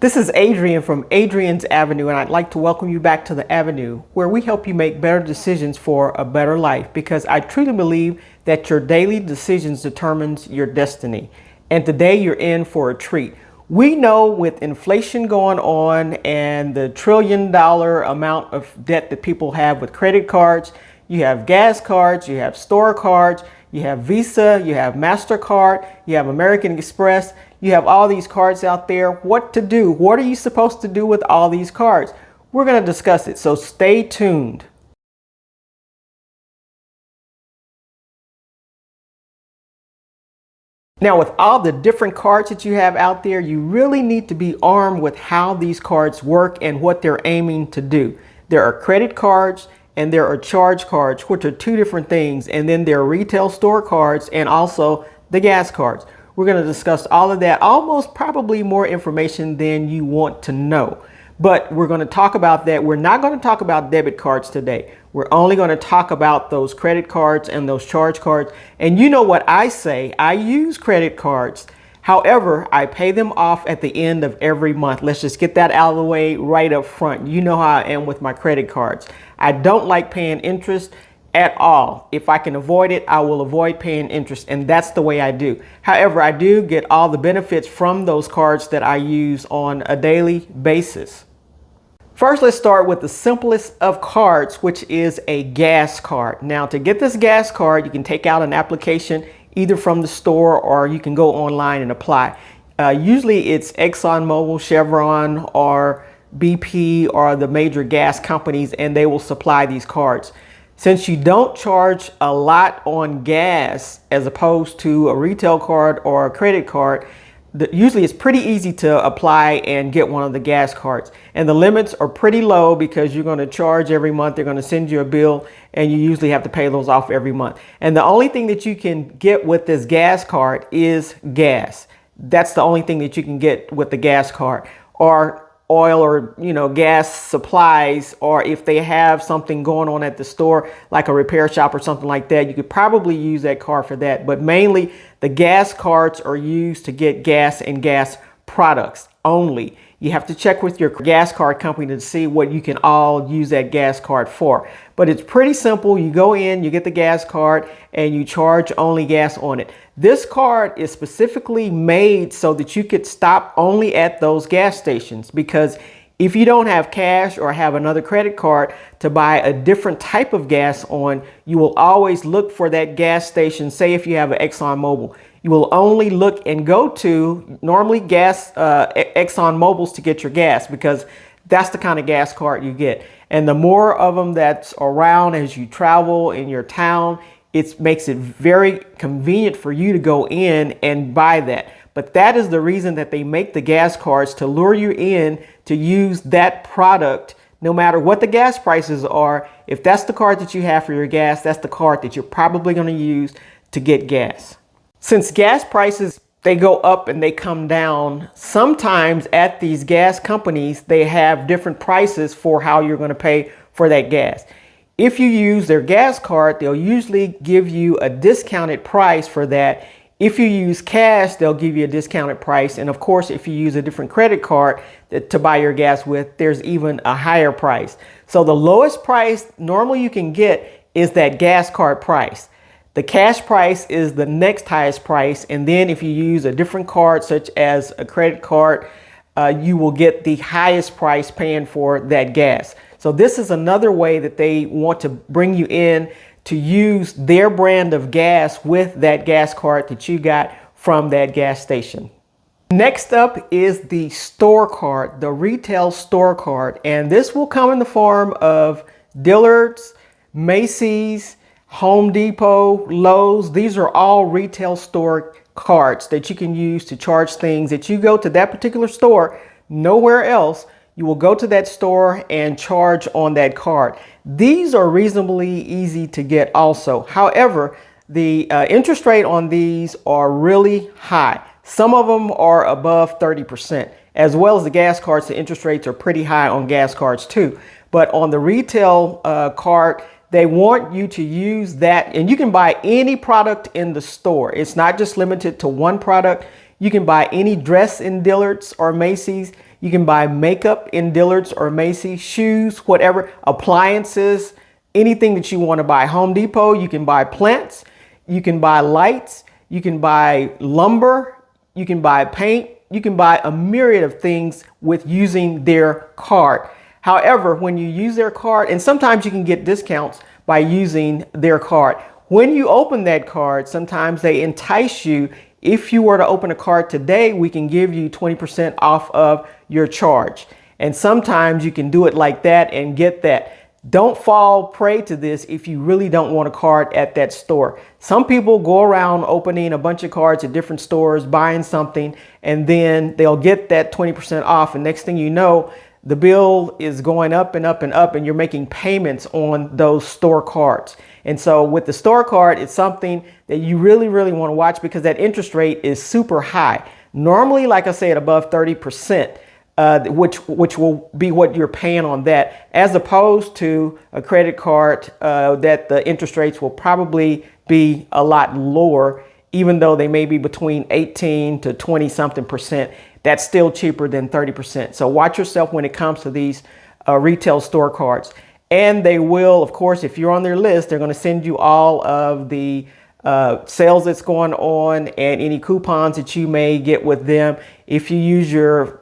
This is Adrian from Adrian's Avenue, and I'd like to welcome you back to the Avenue, where we help you make better decisions for a better life, because I truly believe that your daily decisions determines your destiny. And today you're in for a treat. We know with inflation going on and the $1 trillion amount of debt that people have with credit cards, you have gas cards, you have store cards, you have Visa, you have Mastercard, you have American Express. You have all these cards out there. What to do? What are you supposed to do with all these cards? We're going to discuss it, so stay tuned. Now, with all the different cards that you have out there, you really need to be armed with how these cards work and what they're aiming to do. There are credit cards and there are charge cards, which are two different things. And then there are retail store cards and also the gas cards. We're going to discuss all of that, almost probably more information than you want to know. But we're going to talk about that. We're not going to talk about debit cards today. We're only going to talk about those credit cards and those charge cards. And you know what I say, I use credit cards. However, I pay them off at the end of every month. Let's just get that out of the way right up front. You know how I am with my credit cards. I don't like paying interest at all. If I can avoid it, I will avoid paying interest, and that's the way I do. However, I do get all the benefits from those cards that I use on a daily basis. First, let's start with the simplest of cards, which is a gas card. Now, to get this gas card, you can take out an application either from the store or you can go online and apply. Usually it's ExxonMobil, Chevron, or BP, or the major gas companies, and they will supply these cards. Since you don't charge a lot on gas as opposed to a retail card or a credit card, usually it's pretty easy to apply and get one of the gas cards. And the limits are pretty low because you're going to charge every month. They're going to send you a bill and you usually have to pay those off every month. And the only thing that you can get with this gas card is gas. That's the only thing that you can get with the gas card, or oil, or gas supplies, or if they have something going on at the store like a repair shop or something like that, you could probably use that card for that. But mainly the gas cards are used to get gas and gas products only. You have to check with your gas card company to see what you can all use that gas card for. But it's pretty simple. You go in, you get the gas card, and you charge only gas on it. This card is specifically made so that you could stop only at those gas stations, because if you don't have cash or have another credit card to buy a different type of gas on, you will always look for that gas station. Say if you have an ExxonMobil, you will only look and go to normally ExxonMobils to get your gas, because that's the kind of gas card you get. And the more of them that's around as you travel in your town, it makes it very convenient for you to go in and buy that. But that is the reason that they make the gas cards, to lure you in to use that product. No matter what the gas prices are, if that's the card that you have for your gas, that's the card that you're probably going to use to get gas. Since gas prices, they go up and they come down, sometimes at these gas companies, they have different prices for how you're going to pay for that gas. If you use their gas card, they'll usually give you a discounted price for that. If you use cash, they'll give you a discounted price. And of course, if you use a different credit card to buy your gas with, there's even a higher price. So the lowest price normally you can get is that gas card price. The cash price is the next highest price. And then if you use a different card, such as a credit card, you will get the highest price paying for that gas. So this is another way that they want to bring you in to use their brand of gas with that gas card that you got from that gas station. Next up is the store card, the retail store card. And this will come in the form of Dillard's, Macy's, Home Depot, Lowe's. These are all retail store cards that you can use to charge things that you go to that particular store, nowhere else. You will go to that store and charge on that card. These are reasonably easy to get also. However, the interest rate on these are really high. Some of them are above 30%. As well as the gas cards, the interest rates are pretty high on gas cards too. But on the retail card, they want you to use that, and you can buy any product in the store. It's not just limited to one product. You can buy any dress in Dillard's or Macy's. You can buy makeup in Dillard's or Macy's, shoes, whatever, appliances, anything that you want to buy. Home Depot, you can buy plants, you can buy lights, you can buy lumber, you can buy paint, you can buy a myriad of things with using their card. However, when you use their card, and sometimes you can get discounts by using their card. When you open that card, sometimes they entice you. If you were to open a card today, we can give you 20% off of your charge. And sometimes you can do it like that and get that. Don't fall prey to this if you really don't want a card at that store. Some people go around opening a bunch of cards at different stores, buying something, and then they'll get that 20% off. And next thing you know, the bill is going up and up and up, and you're making payments on those store cards. And so with the store card, it's something that you really, really want to watch because that interest rate is super high. Normally, like I said, above 30%, which will be what you're paying on that, as opposed to a credit card that the interest rates will probably be a lot lower, even though they may be between 18 to 20 something percent. That's still cheaper than 30%. So watch yourself when it comes to these retail store cards. And they will, of course, if you're on their list, they're going to send you all of the sales that's going on and any coupons that you may get with them. If you use your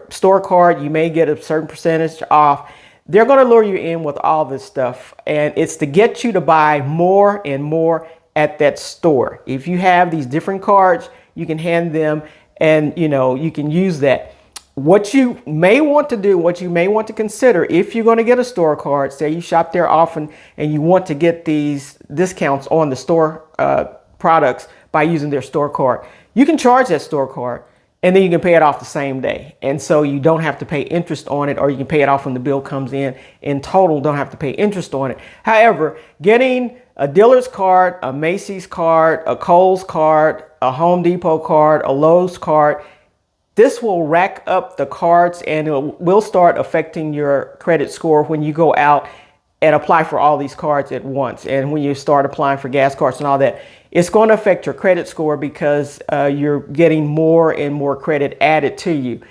store card, you may get a certain percentage off. They're going to lure you in with all this stuff. And it's to get you to buy more and more at that store. If you have these different cards, you can hand them and, you can use that. What you may want to do, what you may want to consider if you're going to get a store card, say you shop there often and you want to get these discounts on the store products by using their store card, you can charge that store card and then you can pay it off the same day. And so you don't have to pay interest on it, or you can pay it off when the bill comes in. In total, don't have to pay interest on it. However, getting a Dillard's card, a Macy's card, a Kohl's card, a Home Depot card, a Lowe's card, this will rack up the cards and it will start affecting your credit score when you go out and apply for all these cards at once. And when you start applying for gas cards and all that, it's going to affect your credit score because you're getting more and more credit added to you.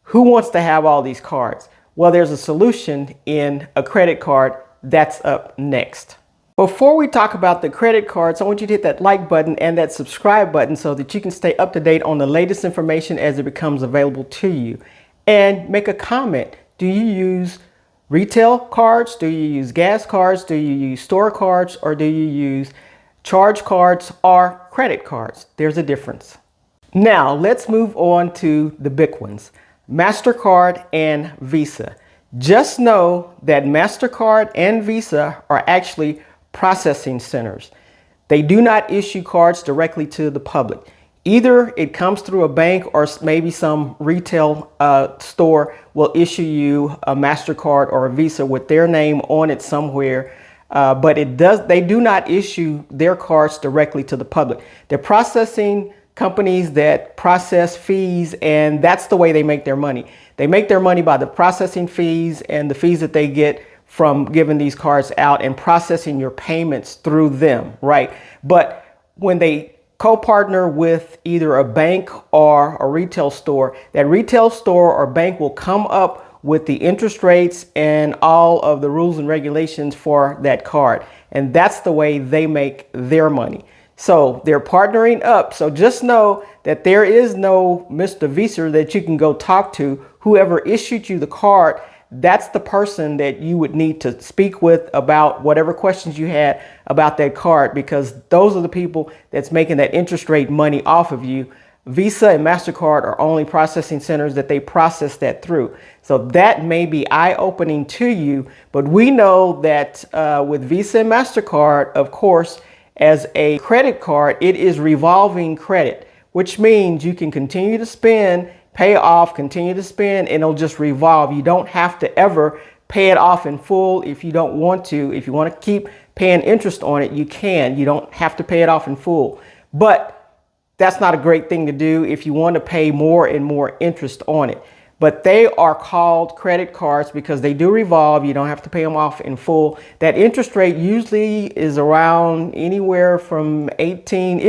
Who wants to have all these cards? Well, there's a solution in a credit card. That's up next. Before we talk about the credit cards, I want you to hit that like button and that subscribe button so that you can stay up to date on the latest information as it becomes available to you. And make a comment. Do you use retail cards? Do you use gas cards? Do you use store cards? Or do you use charge cards or credit cards? There's a difference. Now let's move on to the big ones, Mastercard and Visa. Just know that Mastercard and Visa are actually processing centers. They do not issue cards directly to the public. Either it comes through a bank or maybe some retail store will issue you a Mastercard or a Visa with their name on it somewhere. But they do not issue their cards directly to the public. They're processing companies that process fees, and that's the way they make their money. They make their money by the processing fees and the fees that they get from giving these cards out and processing your payments through them, right? But when they co-partner with either a bank or a retail store, that retail store or bank will come up with the interest rates and all of the rules and regulations for that card. And that's the way they make their money. So they're partnering up. So just know that there is no Mr. Visa that you can go talk to. Whoever issued you the card, that's the person that you would need to speak with about whatever questions you had about that card, because those are the people that's making that interest rate money off of you. Visa and MasterCard are only processing centers that they process that through. So that may be eye-opening to you, but we know that with Visa and MasterCard, of course, as a credit card, it is revolving credit, which means you can continue to spend, pay off, continue to spend, and it'll just revolve. You don't have to ever pay it off in full if you don't want to. If you want to keep paying interest on it, you can. You don't have to pay it off in full. But that's not a great thing to do if you want to pay more and more interest on it. But they are called credit cards because they do revolve. You don't have to pay them off in full. That interest rate usually is around anywhere from 18,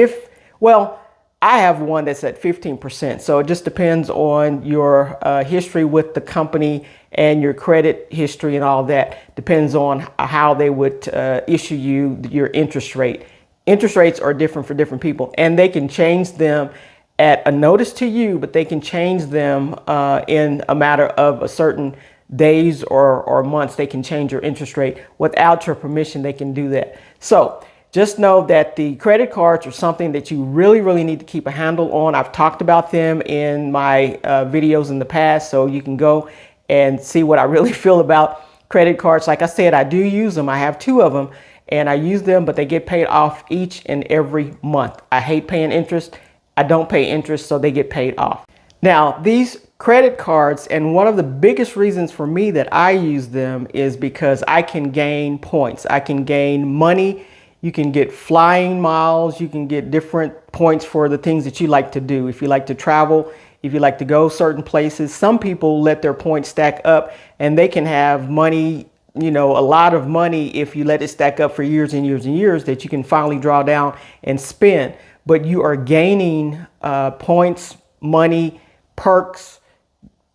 I have one that's at 15%. So it just depends on your history with the company and your credit history and all that. Depends on how they would issue you your interest rate. Interest rates are different for different people, and they can change them at a notice to you, but they can change them in a matter of a certain days or months. They can change your interest rate without your permission. They can do that. So just know that the credit cards are something that you really need to keep a handle on. I've talked about them in my videos in the past, so you can go and see what I really feel about credit cards. Like I said, I do use them. I have 2 of them, and I use them, but they get paid off each and every month. I hate paying interest. I don't pay interest, so they get paid off. Now, these credit cards, and one of the biggest reasons for me that I use them is because I can gain points. I can gain money. You can get flying miles. You can get different points for the things that you like to do. If you like to travel, if you like to go certain places, some people let their points stack up and they can have money, you know, a lot of money if you let it stack up for years and years and years that you can finally draw down and spend. But you are gaining points, money, perks.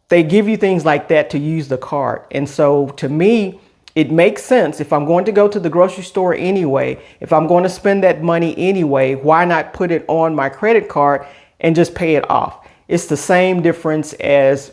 They give you things like that to use the card. And so to me, it makes sense. If I'm going to go to the grocery store anyway, if I'm going to spend that money anyway, why not put it on my credit card and just pay it off? It's the same difference as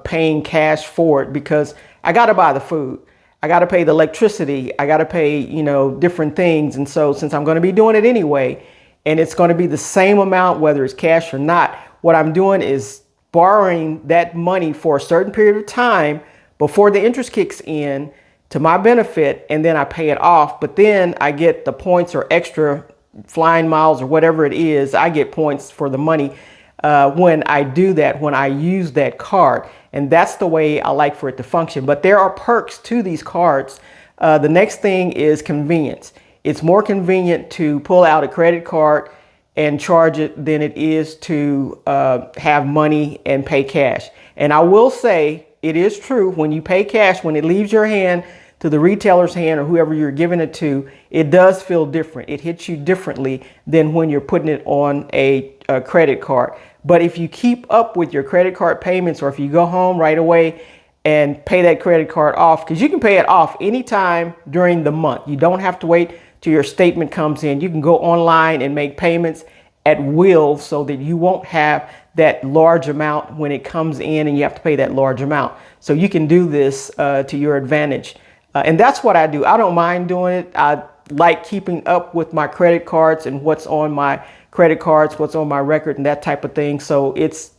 paying cash for it, because I got to buy the food. I got to pay the electricity. I got to pay, you know, different things. And so since I'm going to be doing it anyway, and it's going to be the same amount, whether it's cash or not, what I'm doing is borrowing that money for a certain period of time before the interest kicks in to my benefit, and then I pay it off. But then I get the points or extra flying miles or whatever it is. I get points for the money when I do that, when I use that card. And that's the way I like for it to function. But there are perks to these cards. The next thing is convenience. It's more convenient to pull out a credit card and charge it than it is to have money and pay cash. And I will say, it is true, when you pay cash, when it leaves your hand to the retailer's hand or whoever you're giving it to, it does feel different. It hits you differently than when you're putting it on a credit card. But if you keep up with your credit card payments, or if you go home right away and pay that credit card off, because you can pay it off anytime during the month. You don't have to wait till your statement comes in. You can go online and make payments at will, so that you won't have that large amount when it comes in and you have to pay that large amount. So you can do this to your advantage. And that's what I do. I don't mind doing it. I like keeping up with my credit cards and what's on my credit cards, what's on my record and that type of thing. So it's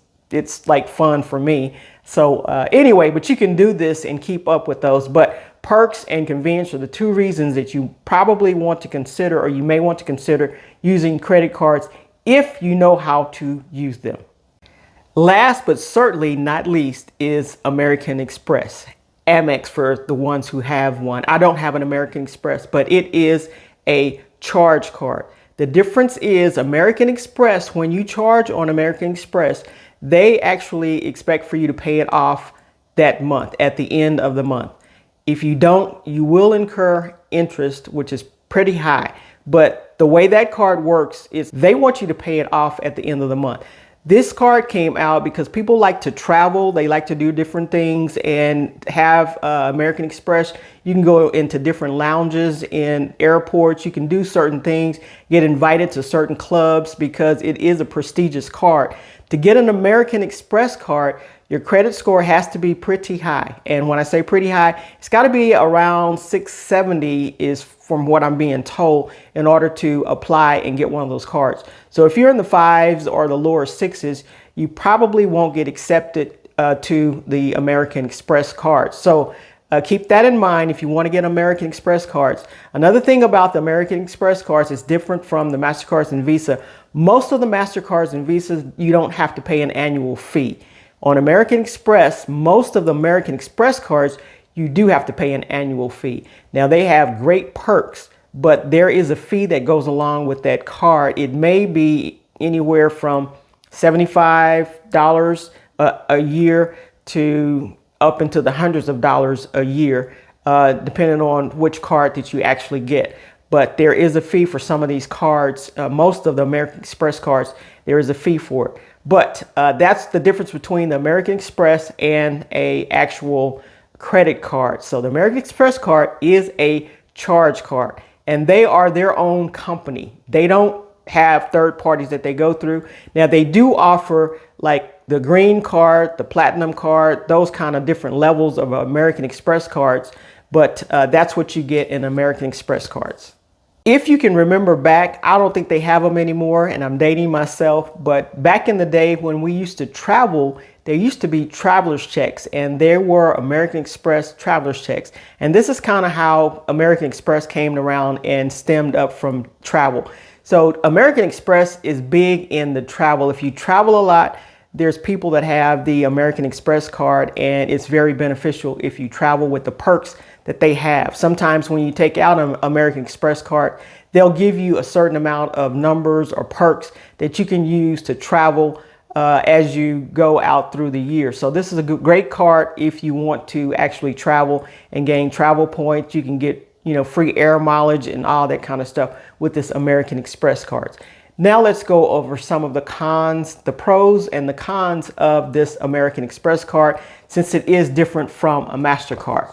like fun for me. So anyway, but you can do this and keep up with those. But perks and convenience are the 2 reasons that you probably want to consider, or you may want to consider using credit cards if you know how to use them. Last but certainly not least is American Express. AMEX for the ones who have one. I don't have an American Express, but it is a charge card. The difference is American Express, when you charge on American Express, they actually expect for you to pay it off that month, at the end of the month. If you don't, you will incur interest, which is pretty high. But the way that card works is they want you to pay it off at the end of the month. This card came out because people like to travel. They like to do different things, and have American Express. You can go into different lounges in airports. You can do certain things, get invited to certain clubs, because it is a prestigious card. To get an American Express card, your credit score has to be pretty high. And when I say pretty high, it's got to be around 670 is from what I'm being told, in order to apply and get one of those cards. So if you're in the 5s or the lower 6s, you probably won't get accepted to the American Express cards. So keep that in mind if you want to get American Express cards. Another thing about the American Express cards is different from the Mastercards and Visa. Most of the Mastercards and Visas, you don't have to pay an annual fee. On American Express, most of the American Express cards, you do have to pay an annual fee. Now, they have great perks, but there is a fee that goes along with that card. It may be anywhere from $75 a year to up into the hundreds of dollars a year, depending on which card that you actually get. but there is a fee for some of these cards. Most of the American Express cards, there is a fee for it. But that's the difference between the American Express and a actual credit card. So the American Express card is a charge card, and they are their own company. They don't have third parties that they go through. Now they do offer like the green card, the platinum card, those kind of different levels of American Express cards, but that's what you get in American Express cards. If you can remember back, I don't think they have them anymore, and I'm dating myself, but back in the day when we used to travel, there used to be traveler's checks, and there were American Express traveler's checks. And this is kind of how American Express came around and stemmed up from travel. So American Express is big in the travel. If you travel a lot, there's people that have the American Express card, and it's very beneficial if you travel with the perks that they have. Sometimes when you take out an American Express card, they'll give you a certain amount of numbers or perks that you can use to travel as you go out through the year. So this is a great card if you want to actually travel and gain travel points. You can get, free air mileage and all that kind of stuff with this American Express cards. Now let's go over some of the cons, the pros and the cons of this American Express card, since it is different from a Mastercard.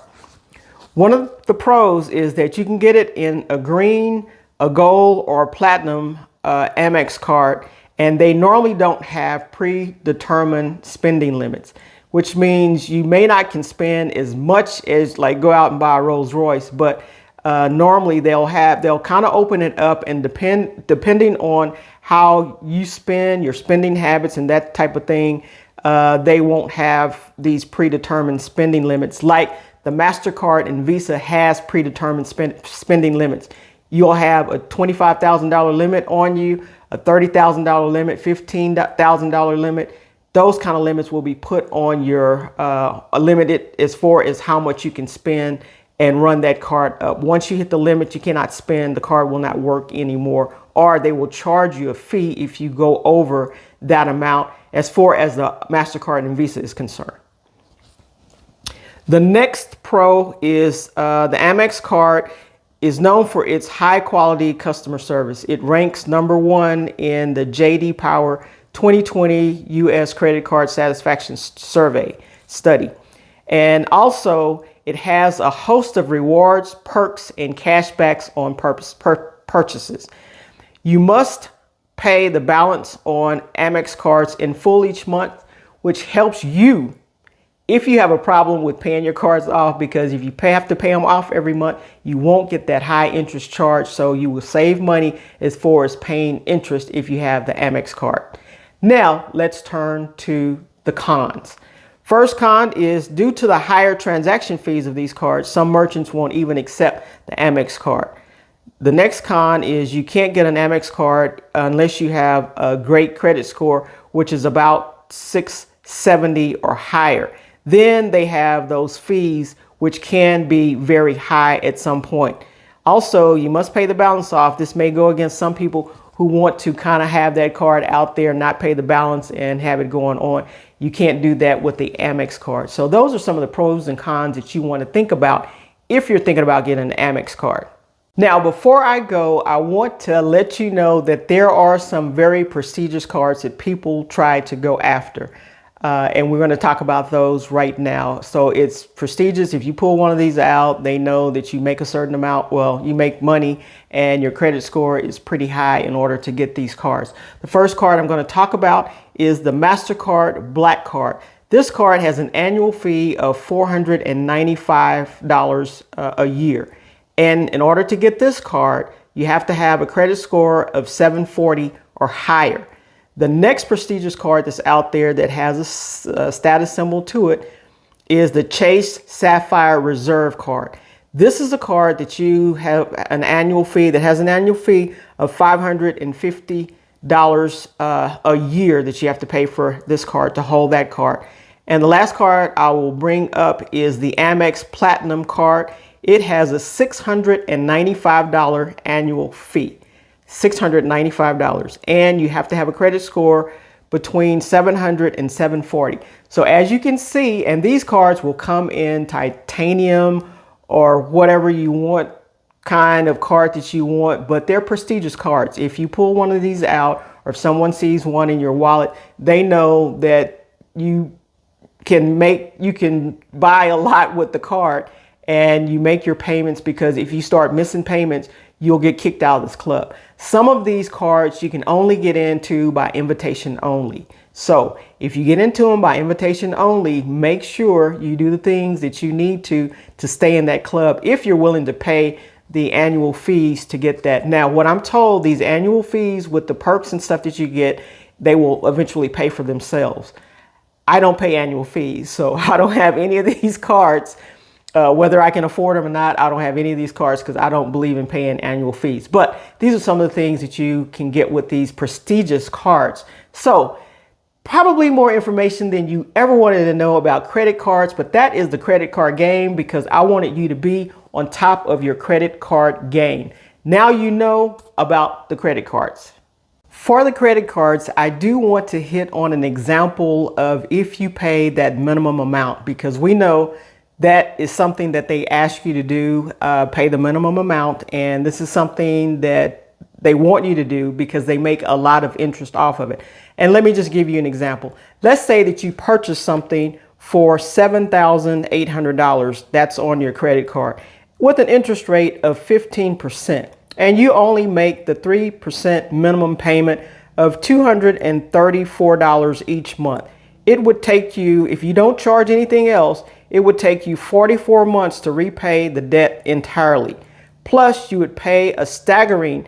One of the pros is that you can get it in a green, a gold, or a platinum AMEX card, and they normally don't have predetermined spending limits, which means you may not can spend as much as like go out and buy a Rolls Royce, but normally they'll kind of open it up, and depending on how you spend, your spending habits and that type of thing, they won't have these predetermined spending limits like the Mastercard and Visa has predetermined spending limits. You'll have a $25,000 limit on you, a $30,000 limit, $15,000 limit. Those kind of limits will be put on your limited as far as how much you can spend and run that card up. Once you hit the limit, you cannot spend, the card will not work anymore, or they will charge you a fee if you go over that amount as far as the Mastercard and Visa is concerned. The next pro is the Amex card is known for its high quality customer service. It ranks #1 in the J.D. Power 2020 U.S. Credit Card Satisfaction Survey study. And also it has a host of rewards, perks, and cashbacks on purchases. You must pay the balance on Amex cards in full each month, which helps you if you have a problem with paying your cards off, because if you have to pay them off every month, you won't get that high interest charge. So you will save money as far as paying interest if you have the Amex card. Now let's turn to the cons. First con is due to the higher transaction fees of these cards, some merchants won't even accept the Amex card. The next con is you can't get an Amex card unless you have a great credit score, which is about 670 or higher. Then they have those fees, which can be very high at some point. Also, you must pay the balance off. This may go against some people who want to kind of have that card out there, not pay the balance and have it going on. You can't do that with the Amex card. So those are some of the pros and cons that you want to think about if you're thinking about getting an Amex card. Now, before I go, I want to let you know that there are some very prestigious cards that people try to go after. And we're going to talk about those right now. So it's prestigious. If you pull one of these out, they know that you make a certain amount. Well, you make money and your credit score is pretty high in order to get these cards. The first card I'm going to talk about is the Mastercard Black Card. This card has an annual fee of $495 a year. And in order to get this card, you have to have a credit score of 740 or higher. The next prestigious card that's out there that has a status symbol to it is the Chase Sapphire Reserve card. This is a card that you have an annual fee that has an annual fee of $550 a year that you have to pay for this card to hold that card. And the last card I will bring up is the Amex Platinum card. It has a $695 annual fee. $695, and you have to have a credit score between 700 and 740. So as you can see, and these cards will come in titanium or whatever you want kind of card that you want, but they're prestigious cards. If you pull one of these out, or if someone sees one in your wallet, they know that you can buy a lot with the card, and you make your payments, because if you start missing payments, you'll get kicked out of this club. Some of these cards you can only get into by invitation only. So if you get into them by invitation only, make sure you do the things that you need to stay in that club, if you're willing to pay the annual fees to get that. Now, what I'm told, these annual fees with the perks and stuff that you get, they will eventually pay for themselves. I don't pay annual fees, so I don't have any of these cards. Whether I can afford them or not, I don't have any of these cards because I don't believe in paying annual fees. But these are some of the things that you can get with these prestigious cards. So probably more information than you ever wanted to know about credit cards, but that is the credit card game, because I wanted you to be on top of your credit card game. Now you know about the credit cards. For the credit cards, I do want to hit on an example of if you pay that minimum amount, because we know that is something that they ask you to do, pay the minimum amount. And this is something that they want you to do because they make a lot of interest off of it. And let me just give you an example. Let's say that you purchase something for $7,800. That's on your credit card with an interest rate of 15%. And you only make the 3% minimum payment of $234 each month. It would take you, if you don't charge anything else, it would take you 44 months to repay the debt entirely. Plus, you would pay a staggering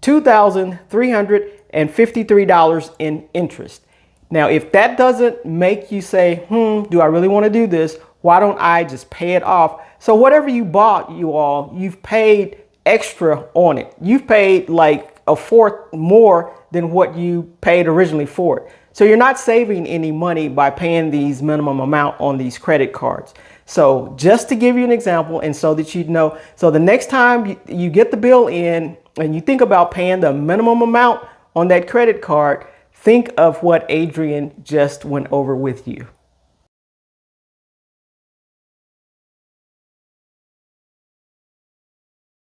$2,353 in interest. Now, if that doesn't make you say, do I really want to do this? Why don't I just pay it off? So whatever you bought, you've paid extra on it. You've paid like a fourth more than what you paid originally for it. So you're not saving any money by paying these minimum amount on these credit cards. So just to give you an example, and so that you know, so the next time you get the bill in and you think about paying the minimum amount on that credit card, think of what Adrian just went over with you.